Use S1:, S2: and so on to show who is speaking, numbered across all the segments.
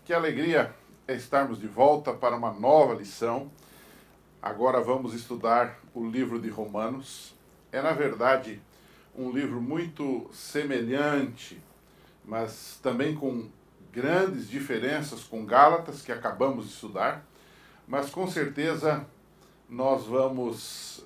S1: Que alegria é estarmos de volta para uma nova lição. Agora vamos estudar o livro de Romanos. É, na verdade, um livro muito semelhante, mas também com grandes diferenças com Gálatas, que acabamos de estudar. Mas com certeza nós vamos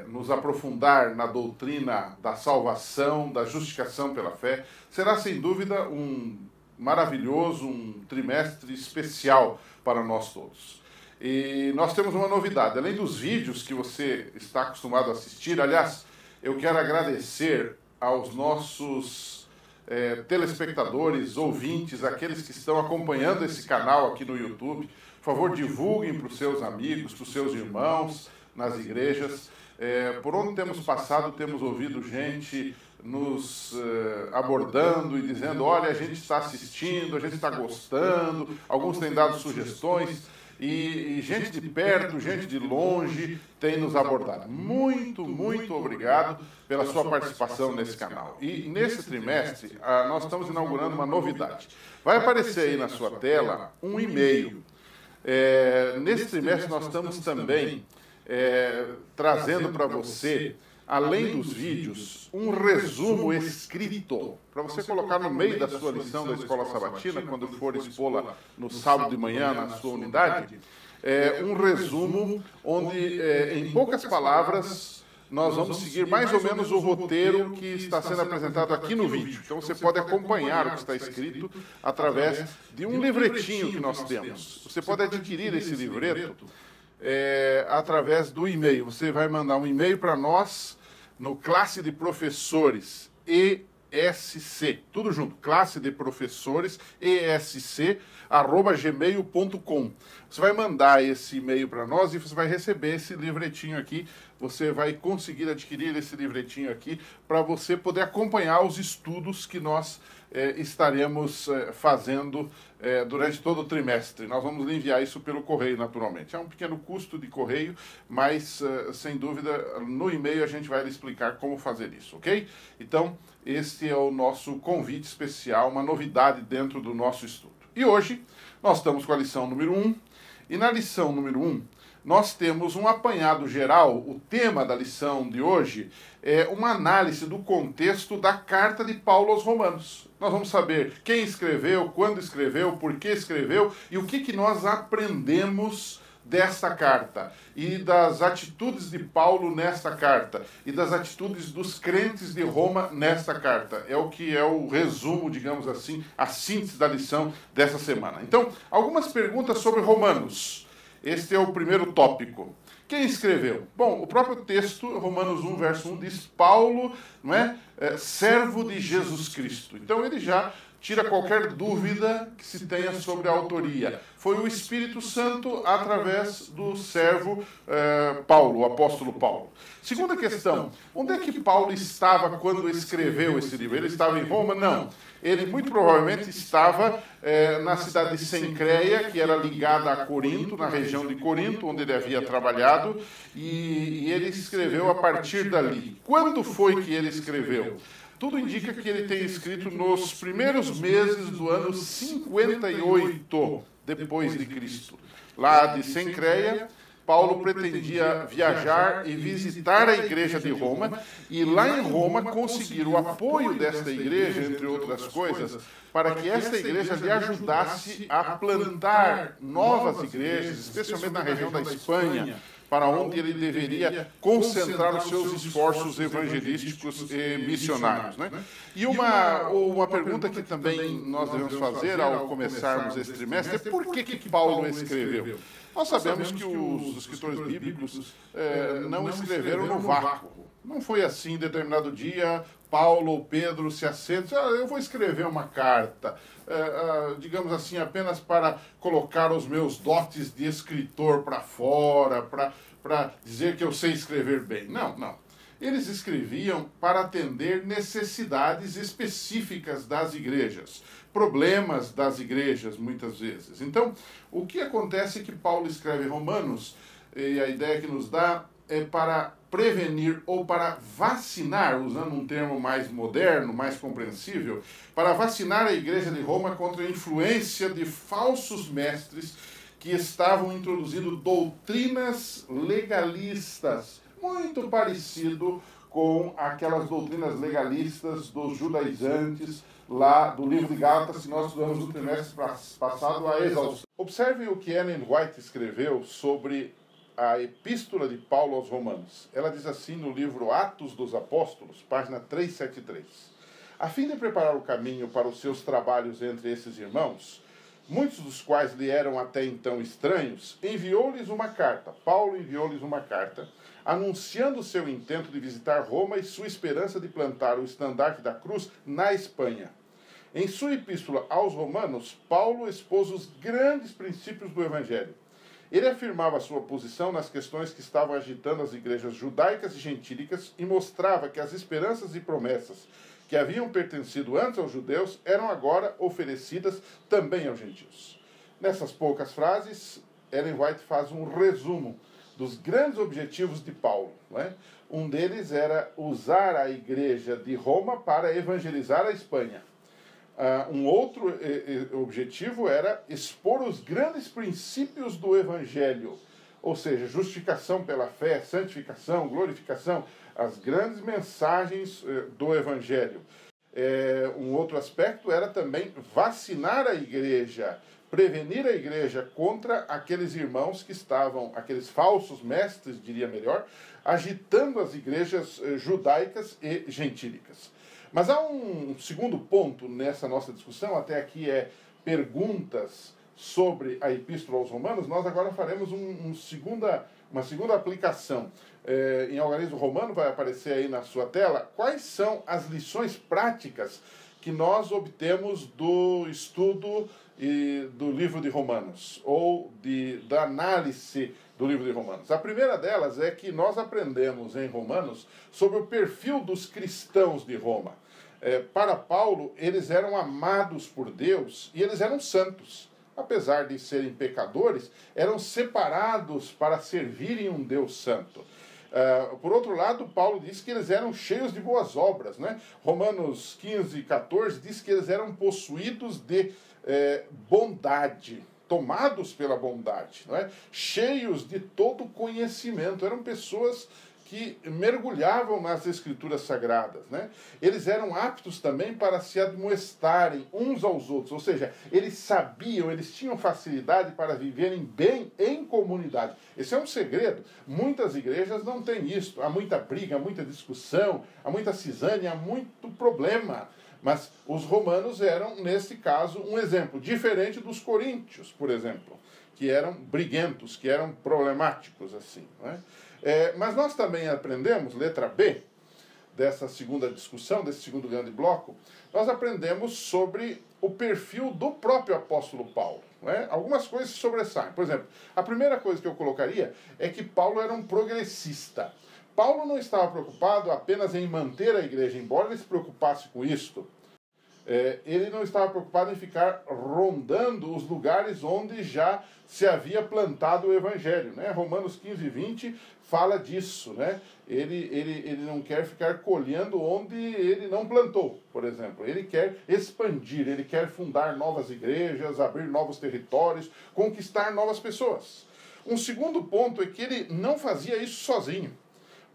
S1: nos aprofundar na doutrina da salvação, da justificação pela fé. Será sem dúvida um maravilhoso, um trimestre especial para nós todos. E nós temos uma novidade, além dos vídeos que você está acostumado a assistir. Aliás, eu quero agradecer aos nossos telespectadores, ouvintes, aqueles que estão acompanhando esse canal aqui no YouTube. Por favor, divulguem para os seus amigos, para os seus irmãos, nas igrejas. Por onde temos passado, temos ouvido gente nos abordando e dizendo: olha, a gente está assistindo, a gente está gostando, alguns têm dado sugestões, e gente de perto, gente de longe tem nos abordado. Muito, muito obrigado pela sua participação nesse canal. E nesse trimestre, nós estamos inaugurando uma novidade. Vai aparecer aí na sua tela um e-mail. Nesse trimestre nós estamos também trazendo para você, além dos vídeos, um resumo escrito, para você colocar no meio da sua lição da Escola Sabatina, quando for expô-la no sábado de manhã na sua unidade, um resumo onde, em poucas palavras, nós vamos seguir mais ou menos o roteiro que está sendo apresentado aqui no vídeo. Então você pode acompanhar o que está escrito através de um livretinho que nós temos. Você pode adquirir esse livreto através do e-mail. Você vai mandar um e-mail para nós no Classe de Professores ESC, tudo junto, Classe de Professores ESC @gmail.com. Você vai mandar esse e-mail para nós e você vai receber esse livretinho aqui. Você vai conseguir adquirir esse livretinho aqui para você poder acompanhar os estudos que nós estaremos fazendo durante todo o trimestre. Nós vamos enviar isso pelo correio, naturalmente. É um pequeno custo de correio, mas, sem dúvida, no e-mail a gente vai lhe explicar como fazer isso, ok? Então, este é o nosso convite especial, uma novidade dentro do nosso estudo. E hoje, nós estamos com a lição número 1, e na lição número 1, nós temos um apanhado geral. O tema da lição de hoje é uma análise do contexto da carta de Paulo aos Romanos. Nós vamos saber quem escreveu, quando escreveu, por que escreveu e o que nós aprendemos desta carta e das atitudes de Paulo nesta carta e das atitudes dos crentes de Roma nesta carta. É o que é o resumo, digamos assim, a síntese da lição dessa semana. Então, algumas perguntas sobre Romanos. Este é o primeiro tópico. Quem escreveu? Bom, o próprio texto, Romanos 1, verso 1, diz Paulo, não é? Servo de Jesus Cristo. Então ele já tira qualquer dúvida que se tenha sobre a autoria. Foi o Espírito Santo através do servo Paulo, o apóstolo Paulo. Segunda questão, onde é que Paulo estava quando escreveu esse livro? Ele estava em Roma? Não. Ele muito provavelmente estava na cidade de Cencreia, que era ligada a Corinto, na região de Corinto, onde ele havia trabalhado, e ele escreveu a partir dali. Quando foi que ele escreveu? Tudo indica que ele tenha escrito nos primeiros meses do ano 58 depois de Cristo. Lá de Cencreia, Paulo pretendia viajar e visitar a igreja de Roma, e lá em Roma conseguir o apoio desta igreja, entre outras coisas, para que esta igreja lhe ajudasse a plantar novas igrejas, especialmente na região da Espanha, para onde ele deveria concentrar os seus esforços evangelísticos e missionários, né? E uma pergunta que também nós devemos fazer ao começarmos esse trimestre é por que Paulo escreveu? Nós sabemos que os escritores bíblicos não escreveram no vácuo. Não foi assim, em determinado dia, Paulo ou Pedro se assentam, eu vou escrever uma carta, digamos assim, apenas para colocar os meus dotes de escritor para fora, para dizer que eu sei escrever bem. Não, não. Eles escreviam para atender necessidades específicas das igrejas, problemas das igrejas, muitas vezes. Então, o que acontece é que Paulo escreve Romanos, e a ideia que nos dá é para prevenir ou para vacinar, usando um termo mais moderno, mais compreensível, para vacinar a Igreja de Roma contra a influência de falsos mestres que estavam introduzindo doutrinas legalistas, muito parecido com aquelas doutrinas legalistas dos judaizantes lá do livro de Gálatas que nós estudamos no trimestre passado a exaustão. Observe o que Ellen White escreveu sobre a Epístola de Paulo aos Romanos. Ela diz assim no livro Atos dos Apóstolos, página 373. A fim de preparar o caminho para os seus trabalhos entre esses irmãos, muitos dos quais lhe eram até então estranhos, Paulo enviou-lhes uma carta, anunciando seu intento de visitar Roma e sua esperança de plantar o estandarte da cruz na Espanha. Em sua epístola aos Romanos, Paulo expôs os grandes princípios do Evangelho. Ele afirmava sua posição nas questões que estavam agitando as igrejas judaicas e gentílicas e mostrava que as esperanças e promessas que haviam pertencido antes aos judeus eram agora oferecidas também aos gentios. Nessas poucas frases, Ellen White faz um resumo dos grandes objetivos de Paulo. Não é? Um deles era usar a igreja de Roma para evangelizar a Espanha. Um outro objetivo era expor os grandes princípios do Evangelho, ou seja, justificação pela fé, santificação, glorificação, as grandes mensagens do Evangelho. Um outro aspecto era também vacinar a igreja, prevenir a igreja contra aqueles irmãos que estavam, aqueles falsos mestres, diria melhor, agitando as igrejas judaicas e gentílicas. Mas há um segundo ponto nessa nossa discussão, até aqui perguntas sobre a Epístola aos Romanos. Nós agora faremos uma segunda aplicação. Em Algarismo Romano vai aparecer aí na sua tela quais são as lições práticas que nós obtemos do estudo do livro de Romanos, ou da análise do livro de Romanos. A primeira delas é que nós aprendemos em Romanos sobre o perfil dos cristãos de Roma. Para Paulo, eles eram amados por Deus e eles eram santos. Apesar de serem pecadores, eram separados para servirem um Deus santo. Por outro lado, Paulo diz que eles eram cheios de boas obras. Né? Romanos 15, 14 diz que eles eram possuídos de bondade, tomados pela bondade, não é? Cheios de todo conhecimento. Eram pessoas que mergulhavam nas escrituras sagradas, né? Eles eram aptos também para se admoestarem uns aos outros, ou seja, eles sabiam, eles tinham facilidade para viverem bem em comunidade. Esse é um segredo. Muitas igrejas não têm isso. Há muita briga, há muita discussão, há muita cisânia, há muito problema. Mas os romanos eram, nesse caso, um exemplo, diferente dos coríntios, por exemplo, que eram briguentos, que eram problemáticos, assim, não é? Mas nós também aprendemos, letra B, dessa segunda discussão, desse segundo grande bloco, nós aprendemos sobre o perfil do próprio apóstolo Paulo. Não é? Algumas coisas se sobressaem. Por exemplo, a primeira coisa que eu colocaria é que Paulo era um progressista. Paulo não estava preocupado apenas em manter a igreja, embora ele se preocupasse com isto. Ele não estava preocupado em ficar rondando os lugares onde já se havia plantado o evangelho. Né? Romanos 15, 20 fala disso. Né? Ele não quer ficar colhendo onde ele não plantou, por exemplo. Ele quer expandir, ele quer fundar novas igrejas, abrir novos territórios, conquistar novas pessoas. Um segundo ponto é que ele não fazia isso sozinho.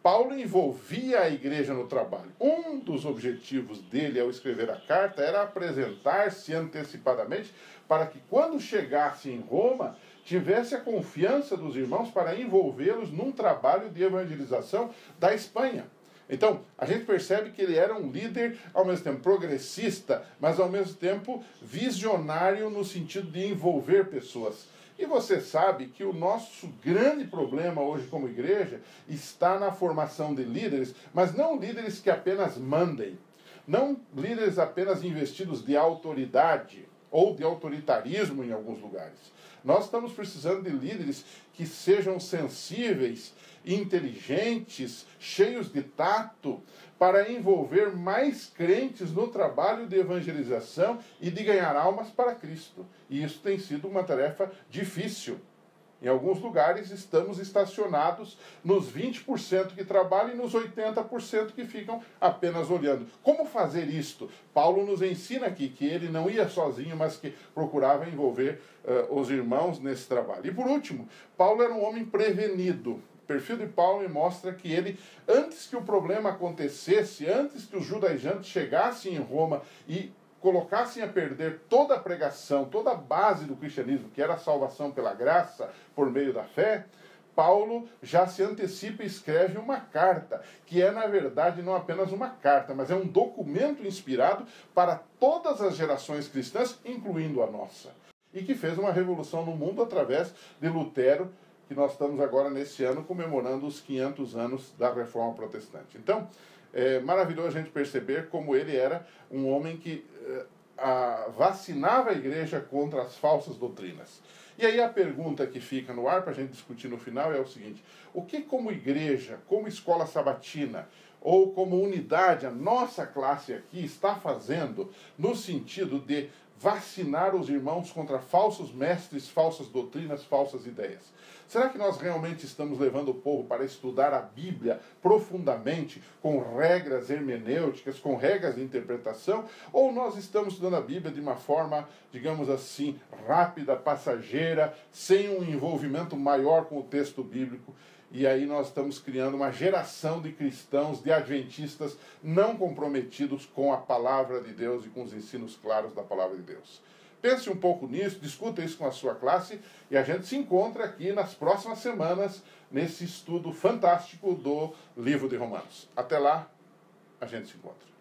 S1: Paulo envolvia a igreja no trabalho. Um dos objetivos dele ao escrever a carta era apresentar-se antecipadamente para que quando chegasse em Roma tivesse a confiança dos irmãos para envolvê-los num trabalho de evangelização da Espanha. Então, a gente percebe que ele era um líder, ao mesmo tempo progressista, mas ao mesmo tempo visionário no sentido de envolver pessoas. E você sabe que o nosso grande problema hoje como igreja está na formação de líderes, mas não líderes que apenas mandem, não líderes apenas investidos de autoridade ou de autoritarismo em alguns lugares. Nós estamos precisando de líderes que sejam sensíveis, inteligentes, cheios de tato, para envolver mais crentes no trabalho de evangelização e de ganhar almas para Cristo. E isso tem sido uma tarefa difícil. Em alguns lugares estamos estacionados nos 20% que trabalham e nos 80% que ficam apenas olhando. Como fazer isto? Paulo nos ensina aqui que ele não ia sozinho, mas que procurava envolver os irmãos nesse trabalho. E por último, Paulo era um homem prevenido. O perfil de Paulo me mostra que ele, antes que o problema acontecesse, antes que os judaizantes chegassem em Roma e colocassem a perder toda a pregação, toda a base do cristianismo, que era a salvação pela graça por meio da fé, Paulo já se antecipa e escreve uma carta, que é, na verdade, não apenas uma carta, mas é um documento inspirado para todas as gerações cristãs, incluindo a nossa, e que fez uma revolução no mundo através de Lutero, que nós estamos agora nesse ano comemorando os 500 anos da Reforma Protestante. Então, é maravilhoso a gente perceber como ele era um homem que vacinava a igreja contra as falsas doutrinas. E aí a pergunta que fica no ar para a gente discutir no final é o seguinte: o que como igreja, como escola sabatina, ou como unidade, a nossa classe aqui está fazendo no sentido de vacinar os irmãos contra falsos mestres, falsas doutrinas, falsas ideias? Será que nós realmente estamos levando o povo para estudar a Bíblia profundamente, com regras hermenêuticas, com regras de interpretação? Ou nós estamos estudando a Bíblia de uma forma, digamos assim, rápida, passageira, sem um envolvimento maior com o texto bíblico? E aí nós estamos criando uma geração de cristãos, de adventistas, não comprometidos com a palavra de Deus e com os ensinos claros da palavra de Deus. Pense um pouco nisso, discuta isso com a sua classe e a gente se encontra aqui nas próximas semanas nesse estudo fantástico do livro de Romanos. Até lá, a gente se encontra.